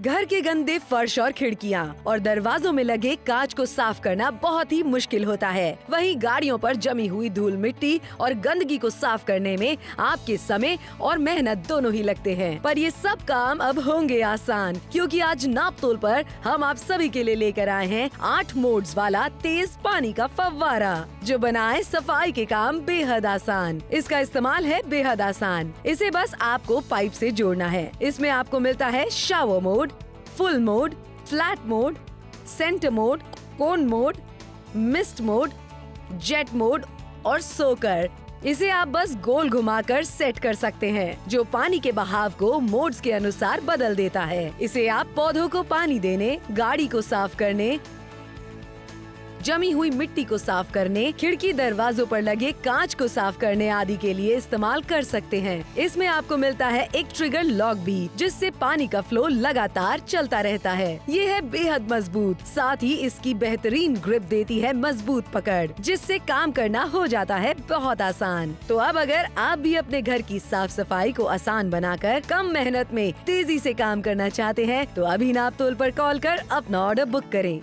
घर के गंदे फर्श और खिड़कियाँ और दरवाजों में लगे कांच को साफ करना बहुत ही मुश्किल होता है। वहीं गाड़ियों पर जमी हुई धूल मिट्टी और गंदगी को साफ करने में आपके समय और मेहनत दोनों ही लगते हैं। पर ये सब काम अब होंगे आसान, क्योंकि आज नापतोल पर हम आप सभी के लिए लेकर आए हैं 8 मोड्स वाला तेज पानी का फव्वारा, जो बनाए सफाई के काम बेहद आसान। इसका इस्तेमाल है बेहद आसान। इसे बस आपको पाइप से जोड़ना है। इसमें आपको मिलता है shower mode, full mode, flat mode, centre mode, cone mode, mist mode, jet mode और सोकर। इसे आप बस गोल घुमाकर सेट कर सकते हैं, जो पानी के बहाव को मोड्स के अनुसार बदल देता है। इसे आप पौधों को पानी देने, गाड़ी को साफ करने, जमी हुई मिट्टी को साफ करने, खिड़की दरवाजों पर लगे कांच को साफ करने आदि के लिए इस्तेमाल कर सकते हैं। इसमें आपको मिलता है एक ट्रिगर लॉक भी, जिससे पानी का फ्लो लगातार चलता रहता है। ये है बेहद मजबूत, साथ ही इसकी बेहतरीन ग्रिप देती है मजबूत पकड़, जिससे काम करना हो जाता है बहुत आसान। तो अब अगर आप भी अपने घर की साफ सफाई को आसान बनाकर कम मेहनत में तेजी से काम करना चाहते हैं, तो अभी नापतोल पर कॉल कर अपना ऑर्डर बुक करें।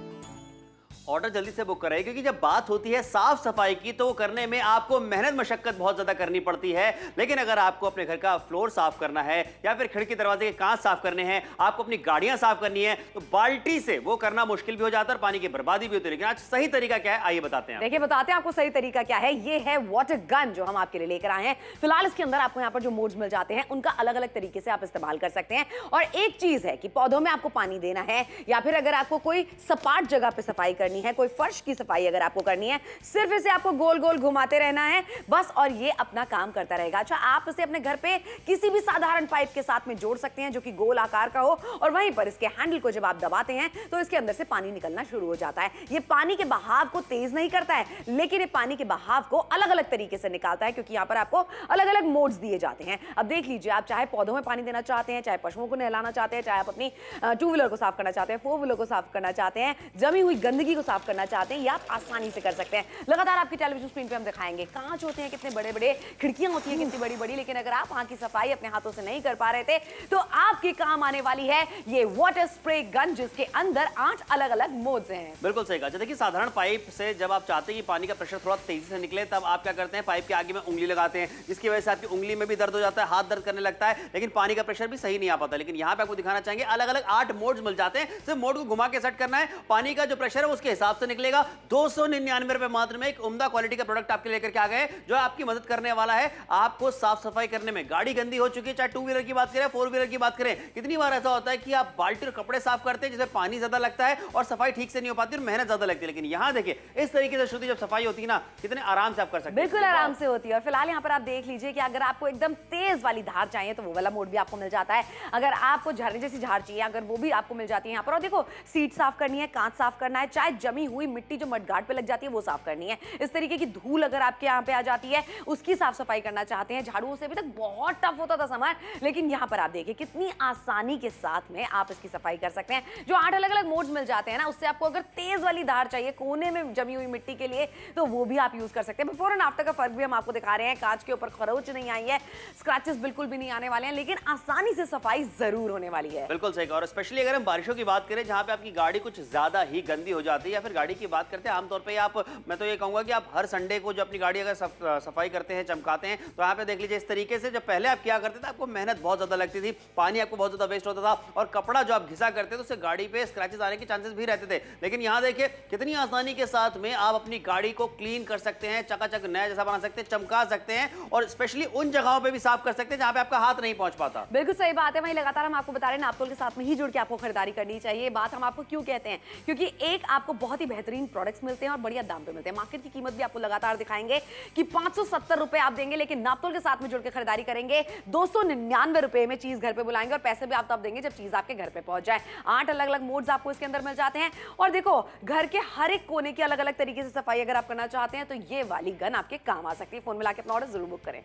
ऑर्डर जल्दी से बुक कराइए, क्योंकि जब बात होती है साफ सफाई की तो वो करने में आपको मेहनत मशक्कत बहुत ज्यादा करनी पड़ती है। लेकिन अगर आपको अपने घर का फ्लोर साफ करना है या फिर खिड़की दरवाजे के कांच साफ करने हैं, आपको अपनी गाड़ियां साफ करनी है, तो बाल्टी से वो करना मुश्किल भी हो जाता है और पानी की बर्बादी भी होती है। लेकिन आज सही तरीका क्या है, आइए बताते हैं। देखिए बताते हैं आपको सही तरीका क्या है। ये है वाटर गन, जो हम आपके लिए लेकर आए हैं। फिलहाल इसके अंदर आपको यहाँ पर जो मोड्स मिल जाते हैं, उनका अलग अलग तरीके से आप इस्तेमाल कर सकते हैं। और एक चीज है कि पौधों में आपको पानी देना है, या फिर अगर आपको कोई सपाट जगह पे सफाई करनी है, कोई फर्श की सफाई अगर आपको करनी है, सिर्फ इसे आपको गोल गोल घुमाते रहना है बस, और ये अपना काम करता रहेगा। अच्छा, आप इसे अपने घर पे किसी भी साधारण पाइप के साथ में जोड़ सकते हैं, जो कि गोल आकार का हो, और वहीं पर इसके हैंडल को जब आप दबाते हैं तो इसके अंदर से पानी निकलना शुरू हो जाता है। ये पानी के बहाव को तेज नहीं करता है, लेकिन ये पानी के बहाव को अलग अलग तरीके से निकालता है, क्योंकि यहाँ पर आपको अलग अलग मोड्स दिए जाते हैं। अब देख लीजिए, आप चाहे पौधों में पानी देना चाहते हैं, चाहे पशुओं को नहलाना चाहते हैं, चाहे आप अपनी 2 व्हीलर को साफ करना चाहते हैं, 4 व्हीलर को साफ करना चाहते हैं, जमी हुई गंदगी को साफ करना चाहते हैं, या आप आसानी से कर सकते हैं। लगातार आपकी टेलीविजन स्क्रीन पे हम दिखाएंगे कांच होते हैं कितने बड़े बड़े, खिड़कियां होती हैं कितनी बड़ी बड़ी, लेकिन अगर आप वहां की सफाई अपने हाथों से नहीं कर पा रहे थे, तो आपके काम आने वाली है ये वाटर स्प्रे गन, जिसके अंदर 8 अलग अलग मोड्स हैं। बिल्कुल सही कहा। देखिए, साधारण पाइप से जब आप चाहते हैं कि पानी का प्रेशर थोड़ा तेजी से निकले, तब आप क्या करते हैं, पाइप के आगे में उंगली लगाते हैं, जिसकी वजह से आपकी उंगली में भी दर्द हो जाता है, हाथ दर्द करने लगता है, लेकिन पानी का प्रेशर भी सही नहीं आ पाता। लेकिन यहाँ पे आपको दिखाना चाहेंगे अलग अलग 8 मोड्स मिल जाते हैं। सिर्फ मोड को घुमा के सेट करना है, पानी का जो प्रेशर है उसके हिसाब से निकलेगा। 299 रुपए मात्र में एक उम्दा क्वालिटी का प्रोडक्ट आपके लेकर के आ गए, जो आपकी मदद करने वाला है आपको साफ सफाई करने में। गाड़ी गंदी हो चुकी है, चाहे 2 व्हीलर की बात करें, 4 व्हीलर की बात करें, कितनी बार ऐसा होता है कि आप बाल्टी और कपड़े साफ करते हैं, जिसमें पानी ज्यादा लगता है और सफाई ठीक से नहीं हो पाती और मेहनत ज्यादा लगती है। लेकिन यहाँ देखिए, इस तरीके से शुद्ध जब सफाई होती है ना, कितने आराम से आप कर सकते हैं। बिल्कुल आराम से होती है। और फिलहाल यहाँ पर आप देख लीजिए कि अगर आपको एकदम तेज वाली धार चाहिए, तो वो वाला मोड भी आपको मिल जाता है। अगर आपको झरने जैसी झाड़ चाहिए, अगर वो भी आपको मिल जाती है यहाँ पर। और देखो, सीट साफ करनी है, कांच साफ करना है, चाहे जमी हुई मिट्टी जो मडगार्ड पे लग जाती है वो साफ करनी है, इस तरीके की धूल अगर आपके यहाँ पे आ जाती है, उसकी साफ सफाई करना चाहते हैं, झाड़ुओं से अभी तक बहुत टफ होता था सामान, लेकिन यहाँ पर आप देखिए कितनी आसानी के साथ में आप इसकी सफाई कर सकते हैं। जो 8 अलग अलग मोड्स मिल जाते हैं ना, उससे आपको अगर तेज वाली धार चाहिए कोने में जमी हुई मिट्टी के लिए, तो वो भी आप यूज कर सकते हैं। बिफोर एंड आफ्टर का फर्क भी हम आपको दिखा रहे हैं। कांच के ऊपर खरोच नहीं आई है, स्क्रैचेस बिल्कुल भी नहीं आने वाले हैं, लेकिन आसानी से सफाई जरूर होने वाली है। बिल्कुल सही कहा। और स्पेशली अगर हम बारिशों की बात करें, जहां पे आपकी गाड़ी कुछ ज्यादा ही गंदी हो जाती है, या फिर गाड़ी की बात करते हैं आमतौर पर आप, मैं तो ये कहूंगा कि आप हर संडे को जो अपनी गाड़ी अगर सफाई करते हैं, चमकाते हैं, तो यहाँ पे देख लीजिए इस तरीके से। जब पहले आप क्या करते थे, आपको मेहनत बहुत ज्यादा लगती थी, पानी आपको बहुत ज्यादा वेस्ट होता था, और कपड़ा जो आप घिसा करते थे उससे गाड़ी पे स्क्रैचेस आने के चांसेस भी रहते थे। लेकिन यहाँ देखिए कितनी आसानी के साथ में आप अपनी गाड़ी को क्लीन कर सकते हैं, चकाचक नया जैसा बना सकते हैं, चमका सकते हैं, और स्पेशली उन जगहों पे भी साफ कर सकते हैं जहां पे आपका हाथ नहीं पहुंच पाता। बिल्कुल सही बात है। वहीं लगातार हम आपको बता रहे हैं, नापतोल के साथ में ही जुड़ के आपको खरीदारी करनी चाहिए। बात हम आपको क्यों कहते हैं, क्योंकि एक आपको बहुत ही बेहतरीन प्रोडक्ट्स मिलते हैं और बढ़िया दाम पे मिलते हैं। मार्केट की कीमत भी आपको लगातार दिखाएंगे कि 570 रुपए आप देंगे, लेकिन नापतोल के साथ में जुड़ के खरीदारी करेंगे 299 रुपए में चीज घर पे बुलाएंगे, और पैसे भी आप तब देंगे जब चीज आपके घर पे पहुंच जाए। 8 अलग अलग मोड्स आपको इसके अंदर मिल जाते हैं। और देखो, घर के हर एक कोने की अलग अलग तरीके से सफाई अगर आप करना चाहते हैं, तो ये वाली गन आपके काम आ सकती है। फोन मिला के अपना ऑर्डर जरूर बुक करें।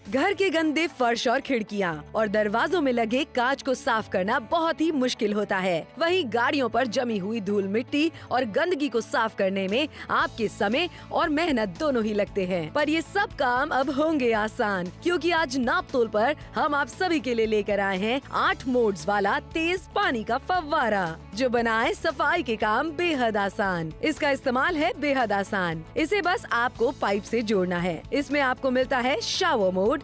घर के गंदे फर्श और खिड़कियां और दरवाजों में लगे कांच को साफ करना बहुत ही मुश्किल होता है। वहीं गाड़ियों पर जमी हुई धूल मिट्टी और गंदगी को साफ करने में आपके समय और मेहनत दोनों ही लगते हैं। पर ये सब काम अब होंगे आसान, क्योंकि आज नापतोल पर हम आप सभी के लिए लेकर आए हैं 8 मोड्स वाला तेज पानी का फव्वारा, जो बनाए सफाई के काम बेहद आसान। इसका इस्तेमाल है बेहद आसान। इसे बस आपको पाइप से जोड़ना है। इसमें आपको मिलता है shower mode,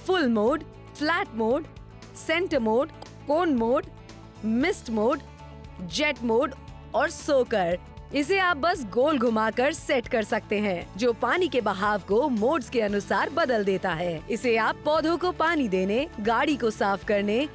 full mode, flat mode, centre mode, cone mode, mist mode, jet mode और सोकर। इसे आप बस गोल घुमाकर सेट कर सकते हैं, जो पानी के बहाव को मोड्स के अनुसार बदल देता है। इसे आप पौधों को पानी देने, गाड़ी को साफ करने,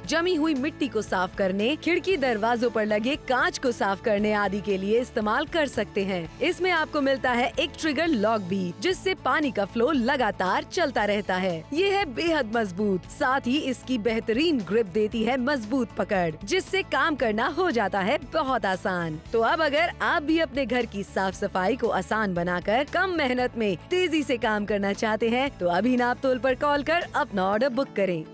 जमी हुई मिट्टी को साफ करने, खिड़की दरवाजों पर लगे कांच को साफ करने आदि के लिए इस्तेमाल कर सकते हैं। इसमें आपको मिलता है एक ट्रिगर लॉक भी, जिससे पानी का फ्लो लगातार चलता रहता है। ये है बेहद मजबूत, साथ ही इसकी बेहतरीन ग्रिप देती है मजबूत पकड़, जिससे काम करना हो जाता है बहुत आसान। तो अब अगर आप भी अपने घर की साफ सफाई को आसान बनाकर कम मेहनत में तेजी से काम करना चाहते हैं, तो अभी नापतोल पर कॉल कर अपना ऑर्डर बुक करें।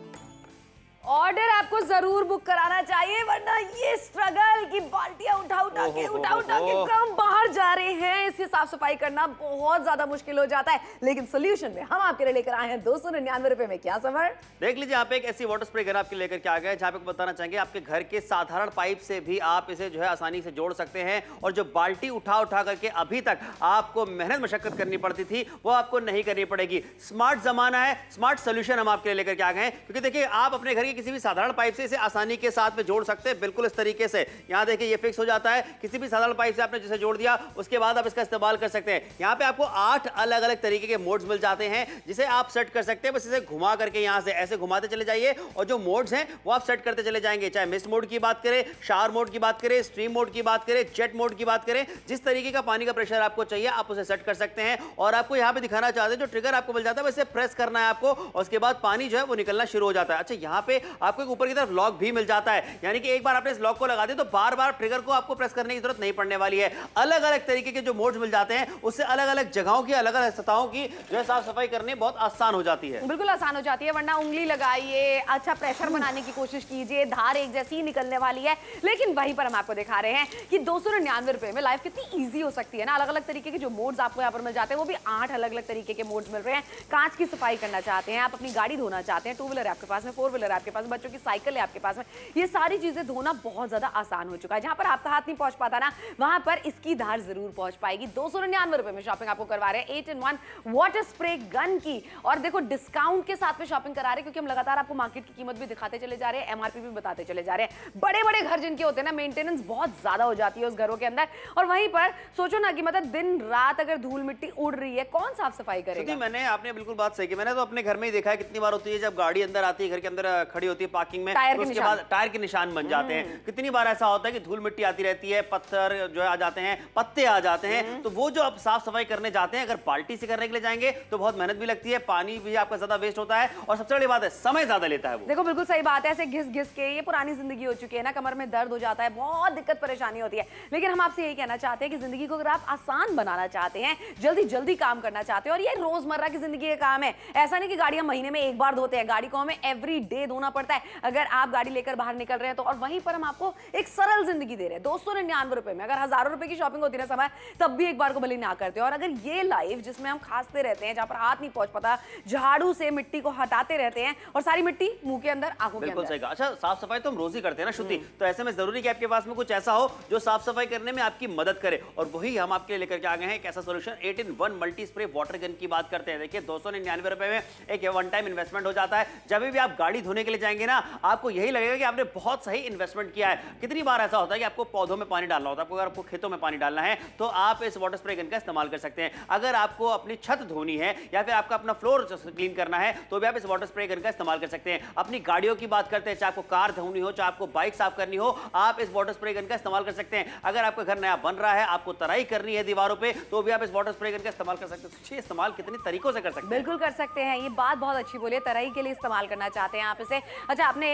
ऑर्डर आपको जरूर बुक कराना चाहिए, वरना ये स्ट्रगल की बाल्टियां उठा उठा के हम बाहर जा रहे हैं, इसकी साफ सफाई करना बहुत ज्यादा मुश्किल हो जाता है। लेकिन सोल्यूशन में हम आपके लिए लेकर आए हैं 299 रुपए में। क्या समर? देख लीजिए, यहाँ पे एक ऐसी वाटर स्प्रे गन आपके लेकर के आ गए, जहाँ पे बताना चाहेंगे आपके घर के साधारण पाइप से भी आप इसे जो है आसानी से जोड़ सकते हैं, और जो बाल्टी उठा उठा करके अभी तक आपको मेहनत मशक्कत करनी पड़ती थी, वो आपको नहीं करनी पड़ेगी। स्मार्ट जमाना है, स्मार्ट सोल्यूशन हम आपके लिए लेकर के आ गए हैं। क्योंकि देखिए, आप अपने घर की किसी भी साधारण पाइप से इसे आसानी के साथ में जोड़ सकते हैं, बिल्कुल इस तरीके से। यहाँ देखिए, ये फिक्स हो जाता है। किसी भी साधारण पाइप से आपने जिसे जोड़ दिया, उसके बाद आप इसका इस्तेमाल कर सकते हैं। यहाँ पे आपको 8 अलग अलग तरीके के मोड्स मिल जाते हैं, जिसे आप सेट कर सकते हैं। बस इसे घुमा करके यहाँ से ऐसे घुमाते चले जाइए, और जो मोड्स हैं वो आप सेट करते चले जाएंगे। चाहे मिस्ट मोड की बात करें, शावर मोड की बात करें, स्ट्रीम मोड की बात करें, जेट मोड की बात करें, जिस तरीके का पानी का प्रेशर आपको चाहिए आप उसे सेट कर सकते हैं। और आपको यहाँ पे दिखाना चाहते हैं, जो ट्रिगर आपको मिल जाता है वैसे प्रेस करना है आपको, और उसके बाद पानी जो है वो निकलना शुरू हो जाता है। अच्छा, यहाँ पे आपको ऊपर की तरफ लॉक भी मिल जाता है, यानी कि एक बार आपने इस लॉक को लगा दिया तो बार बार ट्रिगर को आपको प्रेस करने की जरूरत नहीं पड़ने वाली है। अलग अलग तरीके के जो मोड्स मिल जाते हैं, उससे अलग अलग जगहों की, अलग अलग सतहों की जो है साफ सफाई करनी बहुत आसान हो जाती है। बिल्कुल आसान हो जाती है, वरना उंगली लगाइए, अच्छा प्रेशर बनाने की कोशिश कीजिए, धार एक जैसी ही निकलने वाली है। लेकिन वहीं पर हम आपको दिखा रहे हैं कि 299 रुपए में लाइफ कितनी ईजी हो सकती है ना। अलग अलग तरीके के जो मोड्स आपको यहाँ पर मिल जाते हैं, वो भी 8 अलग अलग तरीके के मोड्स मिल रहे हैं। कांच की सफाई करना चाहते हैं आप, अपनी गाड़ी धोना चाहते हैं, 2 व्हीलर है आपके पास में, 4 व्हीलर है आपके पास में, बच्चों की साइकिल है आपके पास में, ये सारी चीजें धोना बहुत ज्यादा आसान हो चुका है। जहां पर आपका हाथ नहीं पहुंच पाता ना, वहां पर इसकी धार जरूर पहुंच पाएगी। 299 रुपए में शॉपिंग आपको करवा रहे हैं 8-in-1 वाटर स्प्रे गन की। और देखो, डिस्काउंट के साथ में शॉपिंग करा रहे हैं, क्योंकि हम लगातार आपको मार्केट की कीमत भी दिखाते चले जा रहे हैं, एमआरपी भी बताते चले जा रहे हैं। बड़े बड़े घर जिनके होते हैं ना, मेंटेनेंस बहुत ज्यादा हो जाती है उस घरों के अंदर, और वहीं पर सोचो ना कि मतलब दिन रात अगर धूल मिट्टी उड़ रही है, कौन साफ सफाई करेगा? मैंने आपने बिल्कुल बात सही की। मैंने तो अपने घर में ही देखा है, कितनी बार होती है जब गाड़ी अंदर आती है, घर के अंदर खड़ी होती है पार्किंग में, उसके बाद टायर के निशान बन जाते हैं। कितनी बार ऐसा होता है कि धूल मिट्टी आती रहती है, पत्थर जो आ जाते हैं, पत्ते आ जाते हैं। तो वो जो आप साफ सफाई करने जाते हैं, अगर बाल्टी से करने के लिए जाएंगे तो बहुत मेहनत भी लगती है, पानी भी आपका ज्यादा वेस्ट होता है, और सबसे बड़ी बात है समय ज्यादा लेता है वो। देखो, बिल्कुल सही बात है। ऐसे घिस घिस के, ये पुरानी जिंदगी हो चुकी है ना, कमर में दर्द हो जाता है, बहुत दिक्कत परेशानी होती है। लेकिन हम आपसे यही कहना चाहते हैं कि जिंदगी को अगर आप आसान बनाना चाहते हैं, जल्दी जल्दी काम करना चाहते हैं, और ये रोजमर्रा की जिंदगी का काम है। ऐसा नहीं कि गाड़ी हम महीने में एक बार धोते हैं, गाड़ी को हमें एवरी डे धोना पड़ता है अगर आप गाड़ी लेकर बाहर निकल रहे हैं तो। और वहीं पर हम आपको एक सरल जिंदगी दे रहे हैं 299 रुपए में। अगर हजारों रुपए की शॉपिंग होती ना समय, तब भी एक बार को भले ना करते। और अगर ये लाइफ जिसमें हम खांसते रहते हैं, जहां पर हाथ नहीं पहुंच पाता, झाड़ू से मिट्टी को हटाते रहते हैं, और सारी मिट्टी मुंह के अंदर, आंखों के अंदर। बिल्कुल सही कहा। अच्छा, साफ सफाई तो हम रोज ही करते हैं ना शुद्धि, तो ऐसे में जरूरी कि आपके पास में कुछ ऐसा हो जो साफ सफाई करने में आपकी मदद करे, और वही हम आपके लिए लेकर के आ गए हैं एक ऐसा solution. 8-in-1 multi spray water gun की बात करते हैं। देखिए, 299 रुपए में एक वन टाइम इन्वेस्टमेंट हो जाता है। जब भी आप गाड़ी धोने के लिए जाएंगे ना, आपको यही लगेगा कि आपने बहुत सही इन्वेस्टमेंट किया है। कितनी बार ऐसा होता है कि आपको पौधों में पानी डालना होता है, अगर आपको खेतों में पानी डालना है तो आप इस वाटर स्प्रे गन का इस्तेमाल कर सकते हैं। अगर आपको अपनी छत धोनी है या फिर आपका अपना फ्लोर क्लीन करना है, तो भी आप इस वाटर स्प्रे गन का इस्तेमाल कर सकते हैं। अपनी गाड़ियों की बात करते हैं, चाहे आपको कार धोनी हो, चाहे आपको बाइक साफ करनी हो, आप इस वाटर स्प्रे गन का इस्तेमाल कर सकते हैं। अगर आपका घर नया बन रहा है, आपको तराई करनी है दीवारों पे, तो भी आप इस वाटर स्प्रे गन का इस्तेमाल कर सकते हैं। इस्तेमाल कितने तरीकों से कर सकते हैं? बिल्कुल कर सकते हैं, ये बात बहुत अच्छी बोली है। तराई के लिए इस्तेमाल करना चाहते हैं आप इसे। अच्छा, आपने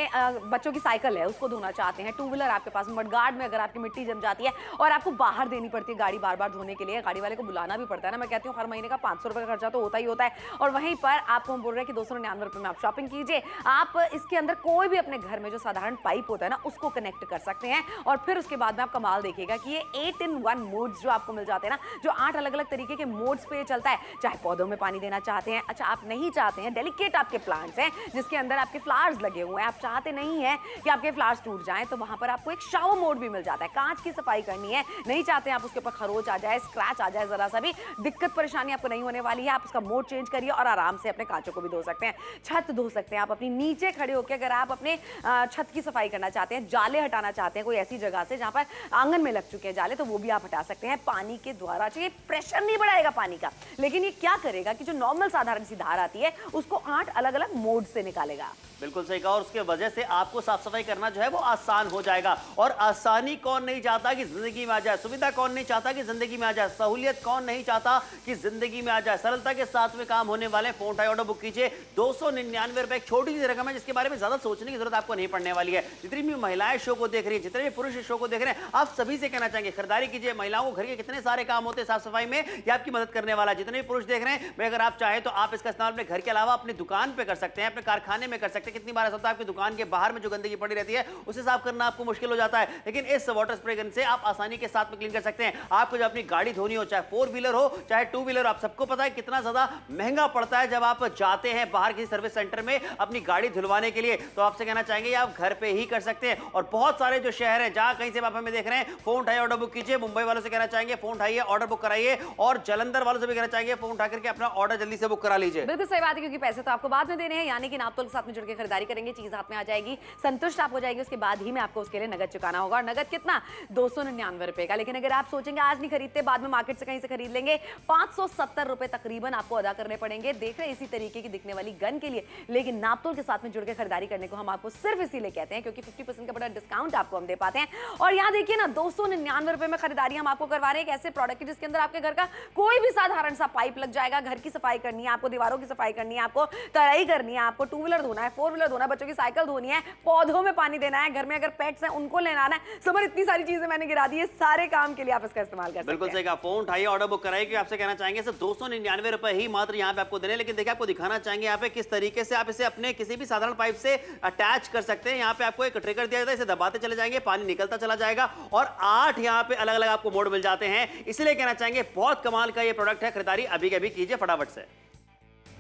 बच्चों की साइकिल है उसको धोना चाहते हैं, टू व्हीलर आपके पास, मडगार्ड में अगर आपकी मिट्टी जम जाती है और आपको बाहर देनी पड़ती है गाड़ी बार बार धोने के लिए, गाड़ी वाले को बुलाना भी पड़ता है ना, मैं कहती हूँ हर महीने का 500 रुपये का खर्चा तो होता ही होता है। और वहीं पर आपको हम बोल रहे हैं कि 299 रुपये में आप शॉपिंग कीजिए। आप इसके अंदर कोई भी अपने घर में जो साधारण पाइप होता है ना उसको कनेक्ट कर सकते हैं और फिर उसके बाद में आप कमाल देखिएगा कि ये 8-in-1 मोड्स जो आपको मिल जाते हैं ना, जो 8 अलग अलग तरीके के मोड्स पे चलता है। चाहे पौधों में पानी देना चाहते हैं, अच्छा आप नहीं चाहते हैं, डेलिकेट आपके प्लांट्स हैं जिसके अंदर आपके फ्लावर्स लगे हुए हैं, आप चाहते नहीं है कि आपके फ्लावर्स टूट जाएं, तो वहां पर आपको एक शावर मोड भी मिल जाता है। कांच की सफाई करनी है, नहीं चाहते आप उसके ऊपर खरोच आ जाए, स्क्रैच आ जाए, जरा सा भी दिक्कत परेशानी आपको नहीं होने वाली है। आप उसका मोड चेंज करिए और आराम से अपने कांचों को भी धो सकते हैं, छत धो सकते हैं। आप अपनी नीचे खड़े होकर अगर आप अपने छत की सफाई करना चाहते हैं, जाले हटाना चाहते हैं कोई ऐसी जगह से जहां पर आंगन में लग चुके हैं जाले, तो वो भी आप हटा सकते हैं पानी के द्वारा। ये प्रेशर नहीं बढ़ाएगा पानी का, लेकिन ये क्या करेगा कि जो नॉर्मल साधारण सी धार आती है उसको 8 अलग अलग मोड से निकालेगा। बिल्कुल सही कहा, और उसके वजह से आपको साफ सफाई करना जो है वो आसान हो जाएगा। और आसानी कौन नहीं चाहता कि जिंदगी में आ जाए, सुविधा कौन नहीं चाहता कि जिंदगी में आ जाए, सहूलियत कौन नहीं चाहता कि जिंदगी में आ जाए। सरलता के साथ में काम होने वाले फोन उठाइए, ऑर्डर बुक कीजिए। 299 रुपए एक छोटी सी रकम है जिसके बारे में ज्यादा सोचने की जरूरत आपको नहीं पड़ने वाली है। जितनी भी महिलाएं शो को देख रही है, जितने भी पुरुष शो को देख रहे हैं, आप सभी से कहना चाहेंगे खरीदारी कीजिए। महिलाओं को घर के कितने सारे काम होते हैं साफ सफाई में, ये आपकी मदद करने वाला है। जितने भी पुरुष देख रहे हैं, मैं अगर आप चाहें तो आप इसका इस्तेमाल अपने घर के अलावा अपनी दुकान पे कर सकते हैं, अपने कारखाने में कर सकते हैं। कितनी बार ऐसा होता है आपकी दुकान के बाहर में जो गंदगी पड़ी रहती है उसे साफ करना आपको मुश्किल हो जाता है, लेकिन इस वाटर स्प्रे गन से आप आसानी के साथ में क्लीन कर सकते हैं। आपको जब अपनी गाड़ी धोनी हो, चाहे 4 व्हीलर हो चाहे 2 व्हीलर, आप सबको पता है कितना ज्यादा महंगा पड़ता है जब आप जाते हैं बाहर किसी सर्विस सेंटर में अपनी गाड़ी धुलवाने के लिए। तो आपसे कहना चाहेंगे आप घर पे ही कर सकते हैं। और बहुत सारे जो शहर हैं जहां कहीं से आप हमें देख रहे हैं, फोन उठाइए, ऑर्डर बुक कीजिए। मुंबई वालों से कहना चाहेंगे फोन उठाइए, ऑर्डर बुक कराइए। और जलंधर वालों से भी कहना चाहेंगे फोन उठा करके अपना ऑर्डर जल्दी से बुक करा लीजिए। बिल्कुल सही बात है, क्योंकि पैसे तो आपको बाद में देने हैं, यानी कि नापतोल के साथ में जुड़ के खरीदारी करेंगे, चीज हाथ में आ जाएगी, संतुष्ट आप हो जाएंगे, उसके बाद ही में आपको उसके लिए नगद चुकाना होगा। और नगद कितना? 299 रुपए का। लेकिन अगर आप सोचेंगे आज नहीं खरीदते, बाद में मार्केट से कहीं से खरीद लेंगे, 570 रुपए तकरीबन आपको अदा करने पड़ेंगे। देख रहे हैं इसी तरीके की दिखने वाली गन के लिए, लेकिन नापतोल के साथ में जुड़ के खरीदारी करने को हम आपको सिर्फ इसीलिए कहते हैं क्योंकि 50% का बड़ा डिस्काउंट आपको हम दे पाते हैं। और यहाँ देखिए ना, 299 रुपए में खरीदारी हम आपको करवा रहे हैं एक ऐसे प्रोडक्ट की जिसके अंदर आपके घर का कोई भी साधारण सा पाइप लग जाएगा। घर की सफाई करनी है आपको, दीवारों की सफाई करनी है आपको, तराई करनी है आपको, 2 व्हीलर धोना है, 4 व्हीलर धोना है, बच्चों की साइकिल धोनी है, पौधों में पानी देना है, घर में अगर पेट्स हैं उनको लेना है, समझ इतनी सारी चीजें मैंने गिरा दी है, सारे काम के लिए आप इसका इस्तेमाल कर सकते हैं। बिल्कुल सही कहा, फोन उठाइए, ऑर्डर बुक कराइए। कि आपसे कहना चाहेंगे सिर्फ 299 रुपए ही मात्र यहाँ पे आपको देने, लेकिन देखिए आपको दिखाना चाहेंगे यहाँ पे किस तरीके से आप इसे अपने किसी भी साधारण पाइप से अटैच कर सकते हैं। यहाँ पे आपको एक ट्रिगर दिया जाता है, इसे दबाते चले जाएंगे, पानी निकलता चला जाएगा और 8 यहाँ पे अलग अलग आपको मोड मिल जाते हैं। इसलिए कहना चाहेंगे बहुत कमाल का ये प्रोडक्ट है, खरीदारी अभी के अभी कीजिए फटाफट से।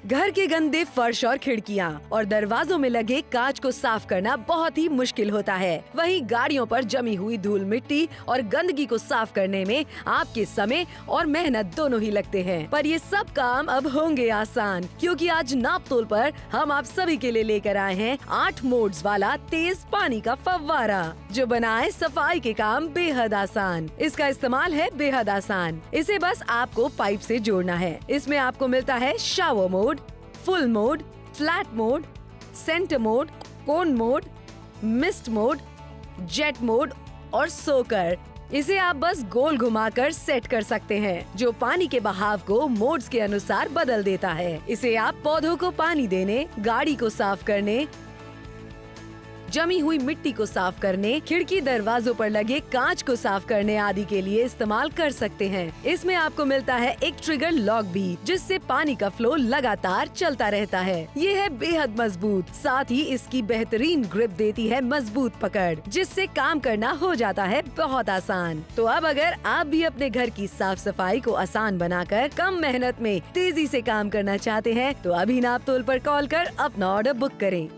घर के गंदे फर्श और खिड़कियां और दरवाजों में लगे कांच को साफ करना बहुत ही मुश्किल होता है। वहीं गाड़ियों पर जमी हुई धूल मिट्टी और गंदगी को साफ करने में आपके समय और मेहनत दोनों ही लगते हैं। पर ये सब काम अब होंगे आसान, क्योंकि आज नापतोल पर हम आप सभी के लिए लेकर आए हैं 8 मोड्स वाला तेज पानी का फव्वारा, जो बनाए सफाई के काम बेहद आसान। इसका इस्तेमाल है बेहद आसान। इसे बस आपको पाइप से जोड़ना है। इसमें आपको मिलता है shower mode, full mode, flat mode, centre mode, cone mode, mist mode, jet mode और सोकर। इसे आप बस गोल घुमाकर सेट कर सकते हैं, जो पानी के बहाव को मोड्स के अनुसार बदल देता है। इसे आप पौधों को पानी देने, गाड़ी को साफ करने, जमी हुई मिट्टी को साफ करने, खिड़की दरवाजों पर लगे कांच को साफ करने आदि के लिए इस्तेमाल कर सकते हैं। इसमें आपको मिलता है एक ट्रिगर लॉक भी, जिससे पानी का फ्लो लगातार चलता रहता है। ये है बेहद मजबूत, साथ ही इसकी बेहतरीन ग्रिप देती है मजबूत पकड़, जिससे काम करना हो जाता है बहुत आसान। तो अब अगर आप भी अपने घर की साफ सफाई को आसान बनाकर कम मेहनत में तेजी से काम करना चाहते हैं, तो अभी नापतोल पर कॉल कर अपना ऑर्डर बुक करें।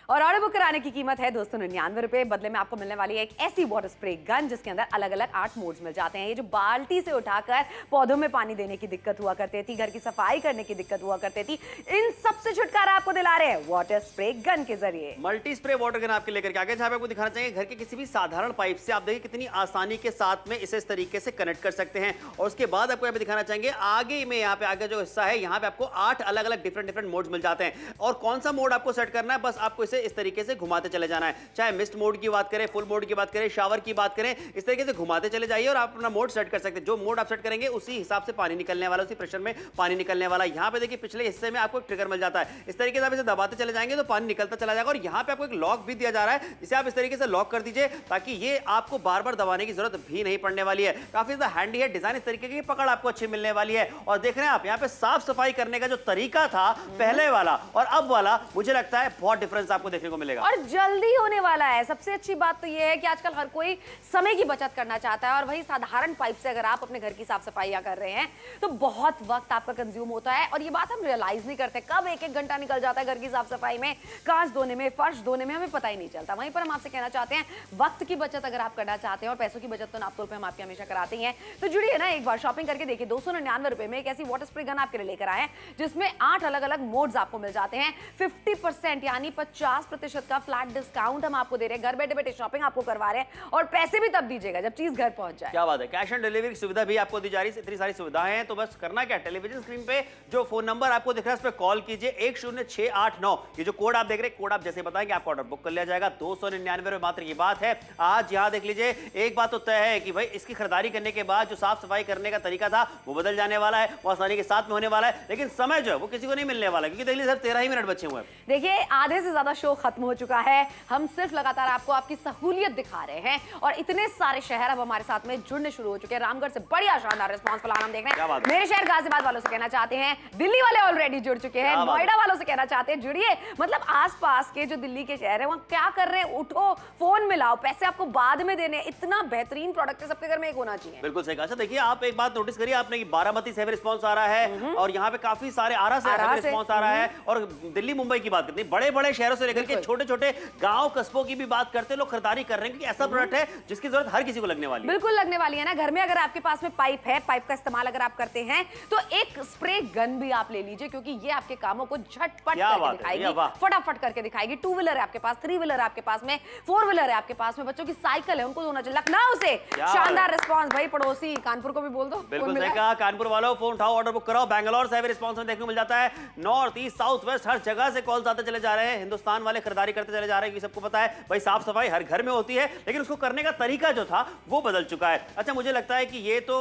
और ऑर्डर बुक कराने की कीमत है 299 रुपए। बदले में आपको मिलने वाली है एक ऐसी वाटर स्प्रे गन जिसके अंदर अलग अलग 8 मोड्स मिल जाते हैं। ये जो बाल्टी से उठाकर पौधों में पानी देने की दिक्कत हुआ करती थी, घर की सफाई करने की दिक्कत हुआ करती थी, इन सबसे छुटकारा आपको दिला रहे हैं वाटर स्प्रे गन के जरिए। मल्टी स्प्रे वाटर गन आपके लेकर के आगे, जहां पे आपको दिखाना चाहिए घर के किसी भी साधारण पाइप से आप देखिए कितनी आसानी के साथ में इसे इस तरीके से कनेक्ट कर सकते हैं। और उसके बाद आपको यहाँ पे दिखाना चाहेंगे आगे में, यहाँ पे आगे जो हिस्सा है यहाँ पे आपको 8 अलग अलग डिफरेंट मोड्स मिल जाते हैं। और कौन सा मोड आपको सेट करना है, बस आपको इसे इसे इस तरीके से घुमाते चले जाना है। चाहे मिस्ट मोड की बात करें, फुल मोड की बात करें, शावर की बात करें, इस तरीके से घुमाते चले जाइए और आप अपना मोड सेट कर सकते हैं। जो मोड आप सेट करेंगे उसी हिसाब से पानी निकलने वाला, उसी प्रेशर में पानी निकलने वाला। यहाँ पे देखिए पिछले हिस्से में आपको एक ट्रिगर मिल जाता है। इस तरीके से आप इसे दबाते चले जाएंगे तो पानी निकलता चला जाएगा। और यहाँ पे आपको एक लॉक भी दिया जा रहा है, इसे आप इस तरीके से लॉक कर दीजिए ताकि ये आपको बार बार दबाने की जरूरत भी नहीं पड़ने वाली है। काफी ज्यादा हैंडी है डिजाइन, इस तरीके की पकड़ आपको अच्छी मिलने वाली है। और देख रहे हैं आप यहाँ पे साफ सफाई करने का जो तरीका था पहले वाला और अब वाला, मुझे लगता है बहुत डिफरेंस आपको देखने को मिलेगा और जल्दी होने वाला है। सबसे अच्छी बात तो ये है कि आजकल हर कोई समय की बचत करना चाहता है और वही साधारण पाइप से अगर आप अपने घर की साफ सफाइयां कर रहे हैं तो बहुत वक्त आपका कंज्यूम होता है और ये बात हम रियलाइज नहीं करते। कब एक एक घंटा निकल जाता है घर की साफ सफाई में, कांच धोने में, फर्श धोने में, हमें पता ही नहीं चलता। वहीं पर हम आपसे कहना चाहते हैं वक्त की बचत अगर आप करना चाहते हैं और पैसों की बचत तो नापतोल पे हम आपके हमेशा कराते ही हैं, तो जुड़िए ना एक बार शॉपिंग करके देखिए। 299 रुपए में एक ऐसी वाटर स्प्रे गन आपके लिए लेकर आए हैं जिसमें 8 अलग अलग मोड्स आपको मिल जाते हैं। 50% यानी 50% का फ्लैट डिस्काउंट हम आपको दे रहे हैं। घर बैठे बैठे शॉपिंग आपको करवा रहे हैं और पैसे भी तब दीजिएगा जब चीज घर पहुंच जाए। क्या बात है, कैश ऑन डिलीवरी की सुविधा भी आपको दी जा रही है। इतनी सारी सुविधाएं हैं तो बस करना क्या, टेलीविजन स्क्रीन पे जो फोन नंबर आपको दिख रहा है उस पर कॉल कीजिए 10689। ये जो कोड आप देख रहे हैं, कोड आप जैसे बताएंगे आपका ऑर्डर बुक कर लिया जाएगा। 299 में मात्र की बात है। आज यहाँ देख लीजिए, एक बात तो तय है कि भाई इसकी खरीदारी करने के बाद जो साफ सफाई करने का तरीका था वो बदल जाने वाला है, वो आसानी के साथ में होने वाला है, लेकिन समय जो है वो किसी को नहीं मिलने वाला, क्योंकि देख लीजिए सिर्फ 13 ही मिनट बचे हुए हैं। देखिए आधे से ज्यादा शो खत्म हो चुका है। हम सिर्फ लगातार आपको आपकी सहूलियत दिखा रहे हैं और इतने सारे शहर अब हमारे साथ में जुड़ने शुरू हो चुके हैं। रामगढ़ से बढ़िया शानदार रिस्पांस फिलहाल हम देख रहे हैं। मेरे शहर गाजियाबाद वालों से कहना चाहते हैं, दिल्ली वाले ऑलरेडी जुड़ चुके हैं, नोएडा वालों से कहना चाहते हैं जुड़िए। मतलब आसपास के जो दिल्ली के शहर है वहां क्या कर रहे हैं, उठो फोन मिलाओ, पैसे आपको बाद में देने। इतना बेहतरीन प्रोडक्ट है, सबके घर में एक होना चाहिए। बिल्कुल सही कहा। अच्छा देखिए, आप एक बात नोटिस करिए आपने कि बारामती से रिस्पांस आ रहा है और यहाँ पे काफी सारे आरा से रिस्पांस आ रहा है। और दिल्ली मुंबई की बात करते हैं, बड़े बड़े शहरों से लेकर के छोटे छोटे गांव कस्बों की भी बात करते हैं, लोग खरीदारी कर रहे हैं क्योंकि ऐसा प्रोडक्ट है जिसकी जरूरत हर किसी को लगने वाली है। बिल्कुल लगने वाली है ना। घर में अगर आपके पास में पाइप है, पाइप का इस्तेमाल अगर आप करते हैं तो एक स्प्रे गन भी आप ले लीजिए, क्योंकि ये आपके कामों को झटपट करके दिखाएगी, फटाफट करके दिखाएगी। 2 व्हीलर है आपके पास, 3 व्हीलर है आपके पास में, 4 व्हीलर है आपके पास में, बच्चों की साइकिल है उनको धोना चाहिए। लखनऊ से शानदार रिस्पांस भाई, पड़ोसी कानपुर को भी बोल दो। बिल्कुल सही कहा, कानपुर वालों फोन उठाओ, ऑर्डर बुक कराओ। बैंगलोर से रिस्पांस में देखने को मिल जाता है। नॉर्थ ईस्ट साउथ वेस्ट हर जगह से कॉल्स आते चले जा रहे हैं। हिंदुस्तान वाले खरीदारी करते चले जा रहे हैं, सबको पता है भाई साफ सफाई हर घर में होती है, लेकिन उसको करने का तरीका जो था वो बदल चुका है। अच्छा मुझे लगता है कि ये तो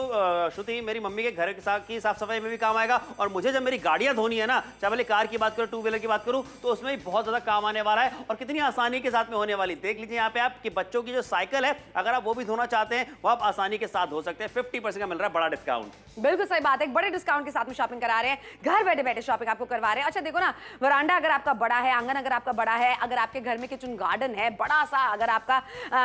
श्रुति मेरी मम्मी के घर की साफ सफाई में भी काम आएगा, और मुझे जब मेरी गाड़ियां धोनी है ना, चाहे भले कार की बात करूं, 2 व्हीलर की बात करूं, तो उसमें भी बहुत ज्यादा काम आने वाला है और कितनी आसानी के साथ में होने वाली। देख लीजिए यहाँ पे आपके बच्चों की जो साइकिल है, अगर आप वो भी धोना चाहते हैं वो आप आसानी के साथ धो सकते हैं। 50% का मिल रहा है बड़ा डिस्काउंट। बिल्कुल सही बात है, बड़े डिस्काउंट के साथ में शॉपिंग करा रहे हैं, घर बैठे बैठे शॉपिंग आपको करवा रहे हैं। अच्छा देखो ना, वरांडा अगर आपका बड़ा है, आंगन अगर आपका बड़ा है, अगर आपके घर में किचन गार्डन है बड़ा सा, अगर आपका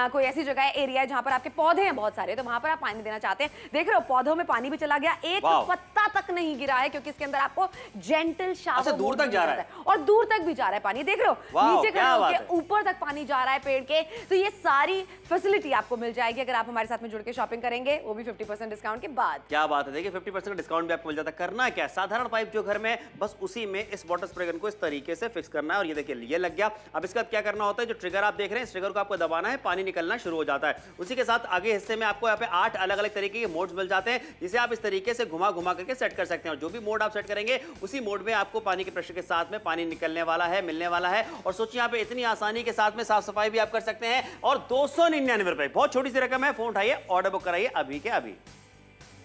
कोई ऐसी जगह है, एरिया है जहां पर आपके पौधे हैं बहुत सारे, तो वहां पर आप पानी देना चाहते हैं, देख रहे हो पौधों में पानी भी चला गया, एक पत्ता तक नहीं गिरा है, क्योंकि इसके अंदर आपको जेंटल शावर दूर तक जा रहा है और दूर तक भी जा रहा है पानी। देख रहे हो नीचे खड़े होकर ऊपर तक पानी जा रहा है पेड़ के। तो ये सारी फैसिलिटी आपको मिल जाएगी अगर आप हमारे साथ में जुड़ के शॉपिंग करेंगे, वो भी 50% डिस्काउंट के बाद। क्या बात है, देखिए 50% डिस्काउंट भी आपको मिल जाता है। करना क्या, साधारण पाइप जो घर में, बस उसी में इस वाटर स्प्रे गन को इस तरीके से फिक्स करना है और ये देखिए ये लग गया। अब इसका क्या करना होता है, जो ट्रिगर आप देख रहे हैं, इस ट्रिगर को आपको दबाना है, पानी निकलना शुरू हो जाता है। उसी के साथ आगे हिस्से में आपको यहाँ पे 8 अलग अलग तरीके के मोड्स मिल जाते हैं, जिसे आप इस तरीके से घुमा घुमा करके सेट कर सकते हैं। और जो भी मोड आप सेट करेंगे उसी मोड में आपको पानी के प्रेशर के साथ में पानी निकलने वाला है, मिलने वाला है। और सोचिए यहाँ पे इतनी आसानी के साथ में साफ सफाई भी आप कर सकते हैं और 299 रुपए, बहुत छोटी सी रकम है। फोन उठाइए, ऑर्डर बुक कराइए अभी के अभी।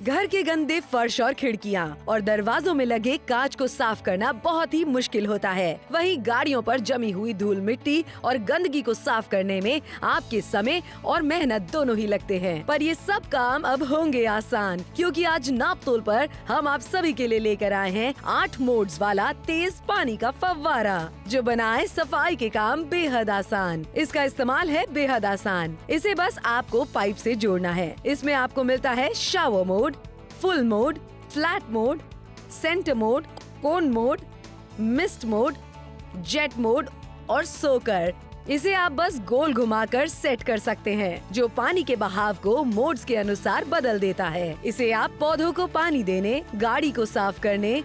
घर के गंदे फर्श और खिड़कियां और दरवाजों में लगे कांच को साफ करना बहुत ही मुश्किल होता है। वहीं गाड़ियों पर जमी हुई धूल मिट्टी और गंदगी को साफ करने में आपके समय और मेहनत दोनों ही लगते हैं। पर ये सब काम अब होंगे आसान, क्योंकि आज नापतोल पर हम आप सभी के लिए लेकर आए हैं 8 मोड्स वाला तेज पानी का फव्वारा, जो बनाए सफाई के काम बेहद आसान। इसका इस्तेमाल है बेहद आसान। इसे बस आपको पाइप से जोड़ना है। इसमें आपको मिलता है shower mode, full mode, flat mode, centre mode, cone mode, mist mode, jet mode और सोकर। इसे आप बस गोल घुमाकर सेट कर सकते हैं, जो पानी के बहाव को मोड्स के अनुसार बदल देता है। इसे आप पौधों को पानी देने, गाड़ी को साफ करने,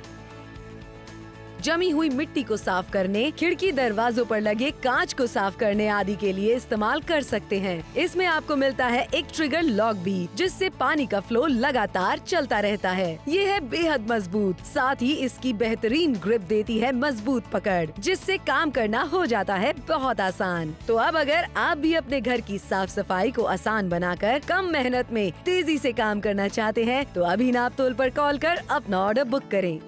जमी हुई मिट्टी को साफ करने, खिड़की दरवाजों पर लगे कांच को साफ करने आदि के लिए इस्तेमाल कर सकते हैं। इसमें आपको मिलता है एक ट्रिगर लॉक भी, जिससे पानी का फ्लो लगातार चलता रहता है। ये है बेहद मजबूत, साथ ही इसकी बेहतरीन ग्रिप देती है मजबूत पकड़, जिससे काम करना हो जाता है बहुत आसान। तो अब अगर आप भी अपने घर की साफ सफाई को आसान बनाकर कम मेहनत में तेजी से काम करना चाहते हैं, तो अभी नापतोल पर कॉल कर अपना ऑर्डर बुक करें।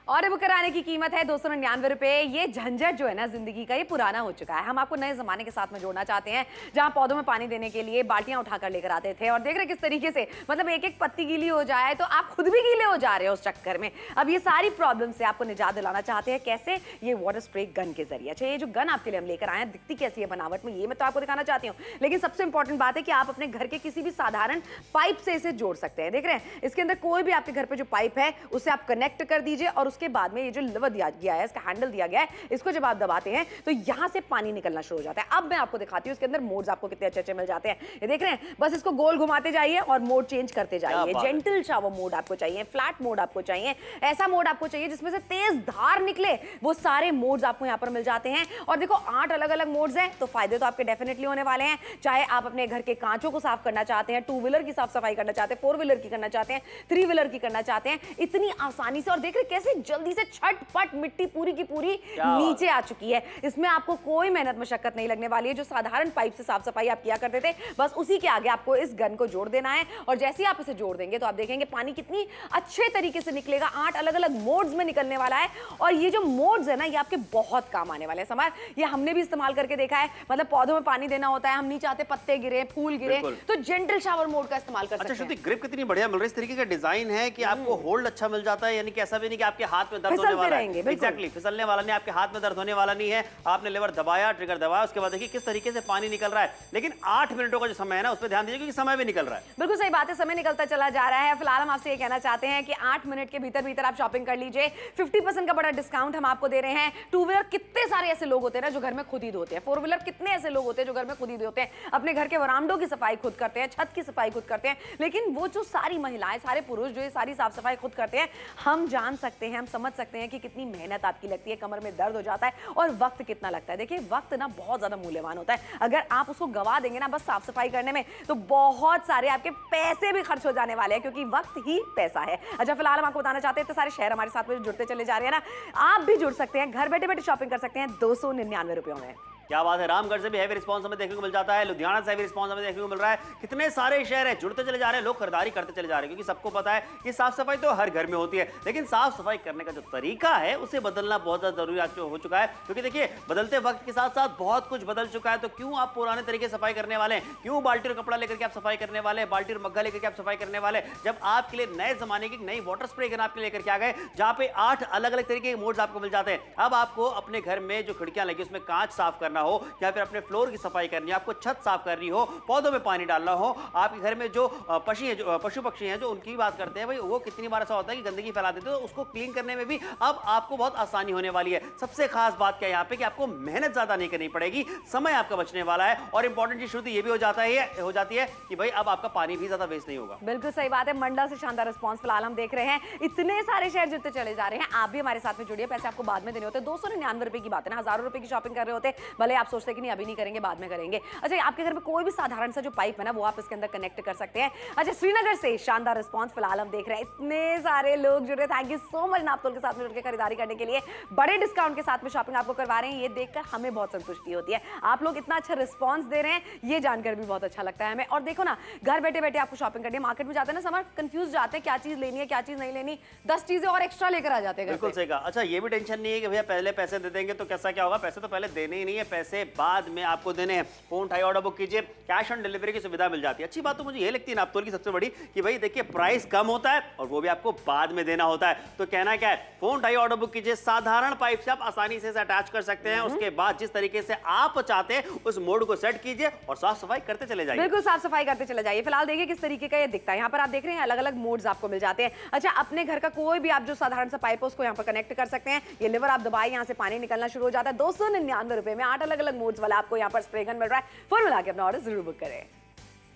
ऑर्डर बुक कराने की कीमत है 299 रुपए। ये झंझट जो है ना जिंदगी का, ये पुराना हो चुका है। हम आपको नए जमाने के साथ में जोड़ना चाहते हैं, जहां पौधों में पानी देने के लिए बाल्टियां उठाकर लेकर आते थे और देख रहे किस तरीके से मतलब एक एक पत्ती गीली हो जाए तो आप खुद भी गीले हो जा रहे हो उस चक्कर में। अब ये सारी प्रॉब्लम से आपको निजात दिलाना चाहते हैं। कैसे? ये वाटर स्प्रे गन के जरिए। अच्छा, ये जो गन आपके लिए हम लेकर आए हैं, दिखती कैसी है बनावट में, ये मैं तो आपको दिखाना चाहती हूँ। लेकिन सबसे इंपॉर्टेंट बात है कि आप अपने घर के किसी भी साधारण पाइप से इसे जोड़ सकते हैं। देख रहे हैं, इसके अंदर कोई भी आपके घर पे जो पाइप है उसे आप कनेक्ट कर दीजिए और उसके बाद में ये जो लिवर दिया गया है, इसका हैंडल दिया गया है, इसको जब आप दबाते हैं तो यहां से पानी निकलना शुरू हो जाता है। अब मैं आपको दिखाती हूं इसके अंदर मोड्स आपको कितने अच्छे अच्छे मिल जाते हैं। ये देख रहे हैं, बस इसको गोल घुमाते जाइए और मोड चेंज करते जाइए। जेंटल शावर मोड आपको चाहिए, फ्लैट मोड आपको चाहिए, ऐसा मोड आपको चाहिए जिसमें से तेज धार निकले, वो सारे मोड्स आपको यहां पर मिल जाते हैं। और देखो 8 अलग अलग मोड्स हैं, तो फायदे तो आपके डेफिनेटली होने वाले हैं। चाहे आप अपने घर के कांचों को साफ करना चाहते हैं, 2 व्हीलर की साफ सफाई करना चाहते हैं, 4 व्हीलर की करना चाहते हैं, 3 व्हीलर की करना चाहते हैं, इतनी आसानी से। और देख रहे कैसे जल्दी से छटपट मिट्टी पूरी की पूरी नीचे आ चुकी है। इसमें आपको कोई मेहनत मशक्कत नहीं लगने वाली है। जो साधारण पाइप से साफ सफाई आप किया करते थे, बस उसी के आगे आपको इस गन को जोड़ देना है। और जैसे ही आप इसे जोड़ देंगे तो आप देखेंगे पानी कितनी अच्छे तरीके से निकलेगा। 8 अलग अलग मोड्स में निकलने वाला है। और ये जो मोड्स है ना, ये आपके बहुत काम आने वाले हैं। समार, ये हमने भी इस्तेमाल करके देखा है। मतलब पौधों में पानी देना होता है, हम नहीं चाहते पत्ते गिरे, फूल गिरे, तो जेंटल शावर मोड का इस्तेमाल कर सकते हैं। श्रुति, ग्रिप कितनी बढ़िया मिल रही है। इस तरीके का डिजाइन है कि आपको होल्ड अच्छा मिल जाता है, यानी कि ऐसा भी नहीं कि आपके हाथ में दर्द होने वाला है। एग्जैक्टली, फिसलने वाला नहीं, आपके हाथ में दर्द होने वाला नहीं है। आपने लेवर दबाया, ट्रिगर दबाया, उसके बाद देखिए किस तरीके से पानी निकल रहा है। लेकिन 8 मिनटों का जो समय है ना, उस पर ध्यान दीजिए क्योंकि समय भी निकल रहा है। बिल्कुल सही बात है, समय निकलता चला जा रहा है। फिलहाल हम आपसे ये कहना चाहते हैं कि 8 मिनट के भीतर भीतर आप शॉपिंग कर लीजिए। 50% का बड़ा डिस्काउंट हम आपको दे रहे हैं। 2 व्हीलर कितने सारे ऐसे लोग होते हैं ना जो घर में खुद ही धोते हैं। 4 व्हीलर कितने ऐसे लोग होते हैं जो घर में खुद ही धोते हैं, अपने घर के वरांडों की सफाई खुद करते हैं, छत की सफाई खुद करते हैं। लेकिन वो जो सारी महिलाएं, सारे पुरुष जो ये सारी साफ सफाई खुद करते हैं, हम जान सकते हैं, हम समझ सकते हैं कि कितनी मेहनत आपकी लगती है, कमर में दर्द हो जाता है और वक्त कितना लगता है। देखिए, वक्त ना बहुत ज्यादा मूल्यवान होता है। अगर आप उसको गवा देंगे ना बस साफ सफाई करने में, तो बहुत सारे आपके पैसे भी खर्च हो जाने वाले हैं, क्योंकि वक्त ही पैसा है। अच्छा, फिलहाल हम आपको बताना चाहते हैं, तो सारे शहर हमारे साथ में जुड़ते चले जा रहे हैं ना, आप भी जुड़ सकते हैं। घर बैठे बैठे शॉपिंग कर सकते हैं 299 रुपयों में। क्या बात है। रामगढ़ से भी हैवी रिस्पांस हमें देखने को मिल जाता है, लुधियाना से हैवी रिस्पांस हमें देखने को मिल रहा है। कितने सारे शहर हैं, जुड़ते चले जा रहे हैं, लोग खरीदारी करते चले जा रहे हैं, क्योंकि सबको पता है कि साफ सफाई तो हर घर में होती है, लेकिन साफ सफाई करने का जो तरीका है उसे बदलना बहुत ज्यादा जरूरी हो चुका है। क्योंकि देखिए, बदलते वक्त के साथ साथ बहुत कुछ बदल चुका है। तो क्यों आप पुराने तरीके से सफाई करने वाले हैं? क्यों बाल्टी और कपड़ा लेकर के आप सफाई करने वाले हैं, बाल्टी और मग्गा लेकर के आप सफाई करने वाले हैं, जब आपके लिए नए जमाने की नई वाटर स्प्रे गन आपके लेकर के आ गए, जहां पे 8 अलग अलग तरीके के मोड्स आपको मिल जाते हैं। अब आपको अपने घर में जो खिड़कियां लगी उसमें कांच साफ करना हो, या फिर अपने फ्लोर की सफाई करनी है, आपको छत साफ करनी हो, पौधों में पानी डालना हो, आपके घर में जो पशु पक्षी हैं जो उनकी बात करते हैं भाई, वो कितनी बार ऐसा होता है कि गंदगी फैला देते हैं, तो उसको क्लीन करने में भी अब आपको बहुत आसानी होने वाली है। सबसे खास बात क्या है यहाँ पे कि आपको मेहनत ज्यादा नहीं करनी पड़ेगी, समय आपका बचने वाला है। और इंपॉर्टेंट चीज श्रुति ये भी हो जाती है कि भाई अब आपका पानी भी ज्यादा वेस्ट नहीं होगा। बिल्कुल सही बात है। मंडला से शानदार रिस्पांस फिलहाल हम देख रहे हैं। इतने सारे शहर जुड़ते चले जा रहे हैं। आप भी हमारे साथ में जुड़िए। पैसे आपको बाद में देने होते हैं। 299 रुपए की बात है ना, हजारों रुपए की शॉपिंग कर रहे होते, भले आप सोचते हैं कि नहीं अभी नहीं करेंगे, बाद में करेंगे। अच्छा, आपके घर में कोई भी साधारण सा जो पाइप है ना, वो आप इसके अंदर कनेक्ट कर सकते हैं। अच्छा, श्रीनगर से शानदार रिस्पांस फिलहाल हम देख रहे हैं। इतने सारे लोग जुड़े, थैंक यू सो मच नापतोल के साथ में जुड़ के खरीदारी करने के लिए। बड़े डिस्काउंट के साथ में शॉपिंग आपको करवा रहे हैं, ये देखकर हमें बहुत संतुष्टि होती है। आप लोग इतना अच्छा रिस्पांस दे रहे हैं, ये जानकर भी बहुत अच्छा लगता है हमें। और देखो ना, घर बैठे बैठे आपको शॉपिंग करनी है। मार्केट में जाते हैं ना, समझ कंफ्यूज जाते हैं क्या चीज लेनी है, क्या चीज नहीं लेनी, 10 चीजें और एक्स्ट्रा लेकर आ जाते हैं। बिल्कुल सही कहा। अच्छा, ये भी टेंशन नहीं है कि भैया पहले पैसे दे देंगे तो कैसा क्या होगा। पैसे तो पहले देने ही नहीं है, पैसे बाद में आपको देने हैं। फोन उठाइए, ऑर्डर बुक कीजिए, कैश ऑन डिलीवरी की सुविधा मिल जाती है। अच्छी बात तो मुझे ये लगती है नापतोल की सबसे बड़ी कि भाई देखिए, प्राइस कम होता है और वो भी आपको बाद में देना होता है। तो कहना क्या है, फोन उठाइए, ऑर्डर बुक कीजिए, साधारण पाइप से आप आसानी से अटैच कर सकते हैं। उसके बाद जिस तरीके से आप चाहते हैं उस मोड को सेट कीजिए और साफ सफाई करते चले जाइए। बिल्कुल साफ सफाई करते चले जाइए। फिलहाल देखिए किस तरीके का ये दिखता है। यहाँ पर आप देख रहे हैं अलग अलग मोड्स आपको मिल जाते हैं। अच्छा, अपने घर का कोई भी आप जो साधारण सा पाइप है उसको यहाँ पर कनेक्ट कर सकते हैं। ये लिवर आप दबाए, यहाँ से पानी निकलना शुरू हो जाता है। 299 रुपए में 8 अलग अलग मोड्स वाला आपको यहाँ पर स्प्रे गन मिल रहा है। फोन मिला के अपना ऑर्डर जरूर बुक करें।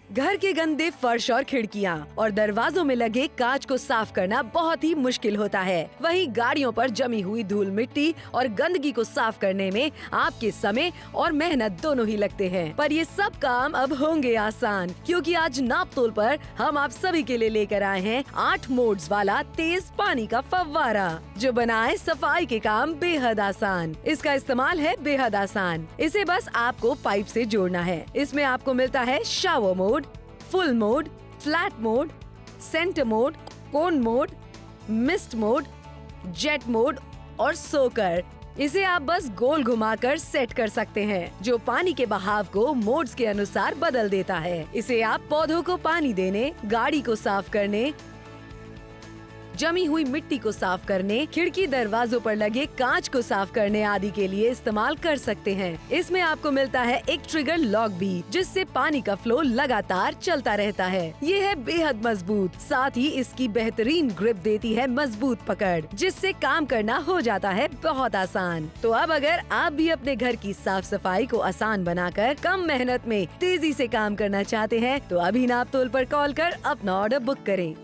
घर के गंदे फर्श और खिड़कियाँ और दरवाजों में लगे कांच को साफ करना बहुत ही मुश्किल होता है। वहीं गाड़ियों पर जमी हुई धूल मिट्टी और गंदगी को साफ करने में आपके समय और मेहनत दोनों ही लगते हैं। पर ये सब काम अब होंगे आसान, क्योंकि आज नापतोल पर हम आप सभी के लिए लेकर आए हैं 8 मोड्स वाला तेज पानी का फव्वारा, जो बनाए सफाई के काम बेहद आसान। इसका इस्तेमाल है बेहद आसान। इसे बस आपको पाइप से जोड़ना है। इसमें आपको मिलता है shower mode, full mode, flat mode, centre mode, cone mode, mist mode, jet mode और सोकर। इसे आप बस गोल घुमाकर सेट कर सकते हैं, जो पानी के बहाव को मोड्स के अनुसार बदल देता है। इसे आप पौधों को पानी देने, गाड़ी को साफ करने, जमी हुई मिट्टी को साफ करने, खिड़की दरवाजों पर लगे कांच को साफ करने आदि के लिए इस्तेमाल कर सकते हैं। इसमें आपको मिलता है एक ट्रिगर लॉक भी, जिससे पानी का फ्लो लगातार चलता रहता है। ये है बेहद मजबूत, साथ ही इसकी बेहतरीन ग्रिप देती है मजबूत पकड़, जिससे काम करना हो जाता है बहुत आसान। तो अब अगर आप भी अपने घर की साफ सफाई को आसान बनाकर कम मेहनत में तेजी से काम करना चाहते हैं, तो अभी नापतोल पर कॉल कर अपना ऑर्डर बुक करें।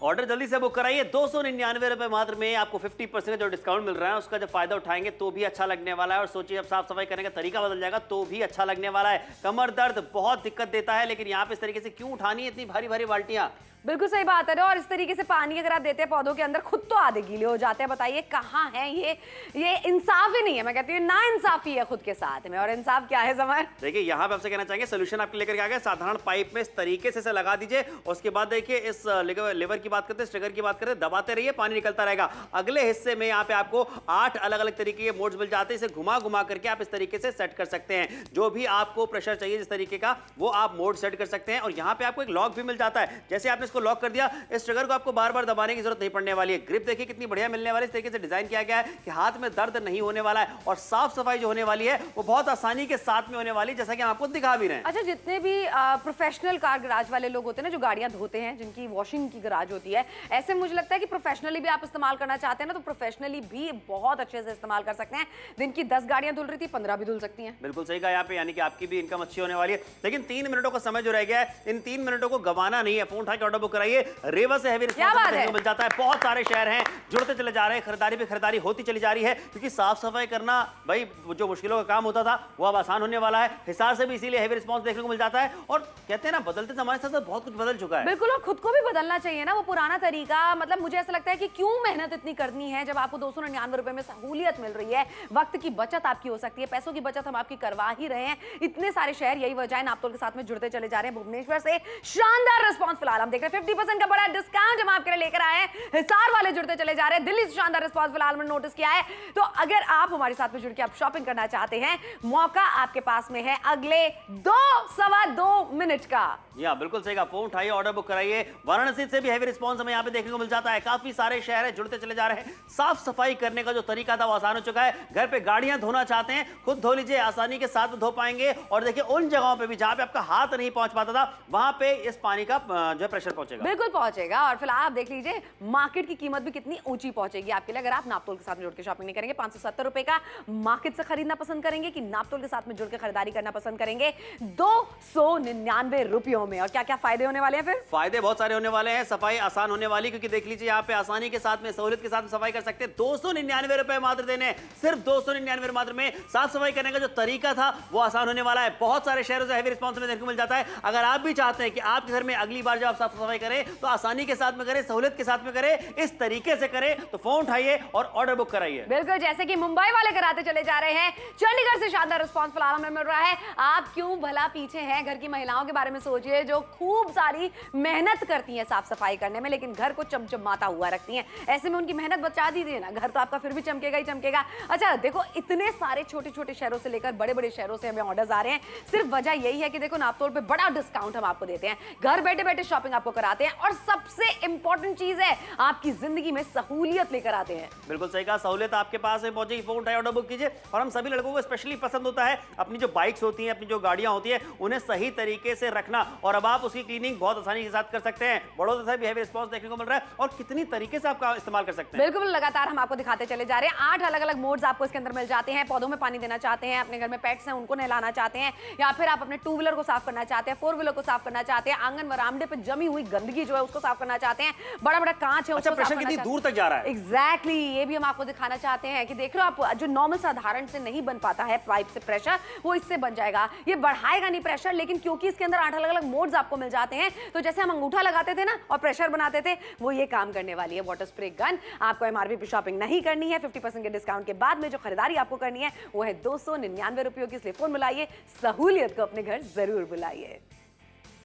ऑर्डर जल्दी से बुक कराइए। 299 रुपए मात्र में आपको 50% का जो डिस्काउंट मिल रहा है, उसका जब फायदा उठाएंगे तो भी अच्छा लगने वाला है। और सोचिए, अब साफ सफाई करने का तरीका बदल जाएगा तो भी अच्छा लगने वाला है। कमर दर्द बहुत दिक्कत देता है, लेकिन यहाँ पे इस तरीके से क्यों उठानी है इतनी भारी भारी बाल्टियां? बिल्कुल सही बात है। और इस तरीके से पानी अगर आप देते हैं पौधों के अंदर, खुद तो आधे गीले हो जाते हैं। बताइए कहाँ है ये इंसाफ ही नहीं है। मैं कहती हूँ ना इंसाफी है खुद के साथ में। और इंसाफ क्या है समर? देखिए, यहाँ पे आपसे कहना चाहेंगे, सोल्यूशन आपके लेकर के आ गए। साधारण पाइप में इस तरीके से लगा दीजिए। उसके बाद देखिए, इस लेवर की बात करते हैं, स्ट्रिगर की बात करते हैं, दबाते रहिए, पानी निकलता रहेगा। अगले हिस्से में यहाँ पे आपको 8 अलग अलग तरीके के मोड्स मिल जाते हैं। इसे घुमा घुमा करके आप इस तरीके से सेट कर सकते हैं। जो भी आपको प्रेशर चाहिए जिस तरीके का, वो आप मोड सेट कर सकते हैं। और यहाँ पे आपको एक लॉक भी मिल जाता है। जैसे आपने इसको लॉक कर दिया, इस ट्रिगर को आपको बार बार दबाने की जरूरत नहीं पड़ने वाली है। ग्रिप देखिए कितनी बढ़िया मिलने वाली है। इस तरीके से डिजाइन किया गया है कि हाथ में दर्द नहीं होने वाला है। और साफ सफाई जो होने वाली है वो बहुत आसानी के साथ में होने वाली है, जैसा कि हम आपको दिखा भी रहे हैं। अच्छा, जितने भी प्रोफेशनल कार गैराज वाले लोग होते हैं ना, जो गाड़ियां धोते हैं, जिनकी वॉशिंग की गैराज होती है, ऐसे मुझे लगता है कि प्रोफेशनली भी आप इस्तेमाल करना चाहते हैं ना, तो प्रोफेशनली भी बहुत अच्छे से इस्तेमाल कर सकते हैं। दिन की 10 गाड़ियां धुल रही थी, 15 भी धुल सकती हैं। बिल्कुल सही कहा यहाँ पे, यानी कि आपकी भी इनकम अच्छी होने वाली है। लेकिन 3 मिनटों का समय जो रह गया है, इन 3 मिनटों को गंवाना नहीं है। फोन उठा के ऑर्डर बुक कराइए। रेवा से हैवी मिल जाता है। बहुत सारे शहर हैं, जुड़ते चले जा रहे हैं, खरीदारी पे खरीदारी होती चली जा रही है, क्योंकि साफ सफाई करना भाई जो मुश्किलों का काम होता था वो अब आसान होने वाला है। हिसार से भी इसीलिए हैवी रिस्पांस देखने को मिल जाता है। और कहते हैं ना, बदलते जमाने से बहुत कुछ बदल चुका है। बिल्कुल, और खुद को भी बदलना चाहिए ना। वो पुराना तरीका, मतलब मुझे ऐसा लगता है कि क्यों मेहनत इतनी करनी है जब आपको 299 रुपए में सहूलियत मिल रही है। वक्त की बचत आपकी हो सकती है, पैसों की बचत हम आपकी करवा ही रहे हैं। इतने सारे शहर, यही वजह है नापतोल के साथ में जुड़ते चले जा रहे हैं। भुवनेश्वर से शानदार रिस्पॉन्स फिलहाल हम देख रहे हैं। 50% का बड़ा डिस्काउंट हम आपके लिए लेकर आए हैं। हिसार वाले जुड़ते चले जा रहे हैं। दिल्ली से शानदार रिस्पांस फिलहाल मैंने नोटिस किया है। तो अगर आप हमारे साथ में जुड़ के आप शॉपिंग करना चाहते हैं, मौका आपके पास में है अगले 2-2.25 मिनट का। या बिल्कुल सही कहा। फोन उठाइए, ऑर्डर बुक कराइए। वाराणसी से भी हैवी रिस्पांस हमें यहाँ पे देखने को मिल जाता है। काफी सारे शहर है, जुड़ते चले जा रहे हैं। साफ सफाई करने का जो तरीका था वो आसान हो चुका है। घर पे गाड़ियां धोना चाहते हैं, खुद धो लीजिए, आसानी के साथ धो पाएंगे। और देखिए, उन जगहों पे भी जहां पे आपका हाथ नहीं पहुंच पाता था, वहां पे इस पानी का जो है प्रेशर पहुंचेगा। बिल्कुल पहुंचेगा। और फिलहाल आप देख लीजिए, मार्केट की कीमत भी कितनी ऊंची पहुंचेगी आपके लिए अगर आप नापतोल के साथ में जुड़ के शॉपिंग नहीं करेंगे। 570 रुपए का मार्केट से खरीदना पसंद करेंगे कि नापतोल के साथ में जुड़ के खरीदारी करना पसंद करेंगे 299 रुपयों में। और क्या क्या फायदे होने वाले हैं? फिर फायदे बहुत सारे होने वाले हैं। सफाई आसान होने वाली, क्योंकि देख लीजिए यहाँ पे आसानी के साथ में, सहूलियत के साथ में सफाई कर सकते हैं। 299 रुपए मात्र देने, सिर्फ 299 मात्र में साफ सफाई करने का जो तरीका था वो आसान होने वाला है। बहुत सारे शहरों से हैवी रिस्पांस में देखने को मिल जाता है। अगर आप भी चाहते हैं कि आपके घर में अगली बार जब आप साफ सफाई करें तो आसानी के साथ में करें, सहूलियत के साथ में करें, इस तरीके से करें, तो फोन उठाइए और ऑर्डर बुक कराइए। बिल्कुल, जैसे कि मुंबई वाले कराते चले जा रहे हैं, चंडीगढ़ से शानदार रिस्पांस फिलहाल हमें मिल रहा है। आप क्यों भला पीछे हैं? घर की महिलाओं के बारे में सोचिए, जो खूब सारी मेहनत करती हैं साफ सफाई करने में, लेकिन घर को चमचमाता हुआ रखती हैं। ऐसे में उनकी मेहनत बचा दीजिए ना, घर तो आपका फिर भी चमकेगा ही चमकेगा। अच्छा देखो, इतने सारे छोटे छोटे शहरों से लेकर बड़े बड़े शहरों से हमें ऑर्डर्स आ रहे हैं। सिर्फ वजह यही है कि देखो, नापतोल पे बड़ा डिस्काउंट हम आपको देते हैं, घर बैठे बैठे शॉपिंग आपको कराते हैं, और सबसे इंपॉर्टेंट चीज है, आपकी जिंदगी में सहूलियत लेकर आते हैं। बिल्कुल सही कहा, सहूलियत आपके पास है, पहुंचेगी। फोन उठाइए, ऑर्डर बुक कीजिए। और हम सभी लड़कों को स्पेशली पसंद होता है अपनी जो बाइक्स होती हैं, अपनी जो गाड़ियां होती हैं, उन्हें सही तरीके से रखना। और अब आप उसकी क्लीनिंग बहुत आसानी के साथ कर सकते हैं। बड़ौदा से भी हैवी रिस्पॉन्स देखने को मिल रहा है और कितनी तरीके से आपका इस्तेमाल कर सकते हैं। बिल्कुल, लगातार हम आपको दिखाते चले जा रहे हैं। 8 अलग-अलग मोड्स आपको इसके अंदर मिल जाते हैं। पौधों में पानी देना चाहते हैं, अपने घर में पेट्स हैं उनको नहलाना चाहते हैं, या फिर आप अपने 2 व्हीलर को साफ करना चाहते हैं, 4 व्हीलर को साफ करना चाहते हैं, आंगन वरामदे पे जमी हुई गंदगी जो है उसको साफ करना चाहते हैं, बड़ा-बड़ा कांच है अच्छा, उसको साफ प्रेशर करना कितनी चाहते दूर तक जा रहा है? एग्जैक्टली, ये भी हम आपको दिखाना चाहते हैं कि देख रहे हो आप, जो नॉर्मल साधारण से नहीं बन पाता है पाइप से प्रेशर, वो इससे बन जाएगा। ये बढ़ाएगा नहीं प्रेशर, लेकिन क्योंकि इसके अंदर 8 अलग-अलग मोड्स आपको मिल जाते हैं, तो जैसे हम अंगूठा लगाते थे ना और प्रेशर बनाते थे, वो ये काम करने वाली है वाटर स्प्रे गन। आपको एमआरपी पे शॉपिंग नहीं करनी है। 50% के डिस्काउंट के बाद में जो खरीदारी आपको करनी है वो है 299 रुपयों की, इसलिए फोन मिलाइए, सहूलियत को अपने घर जरूर बुलाइए।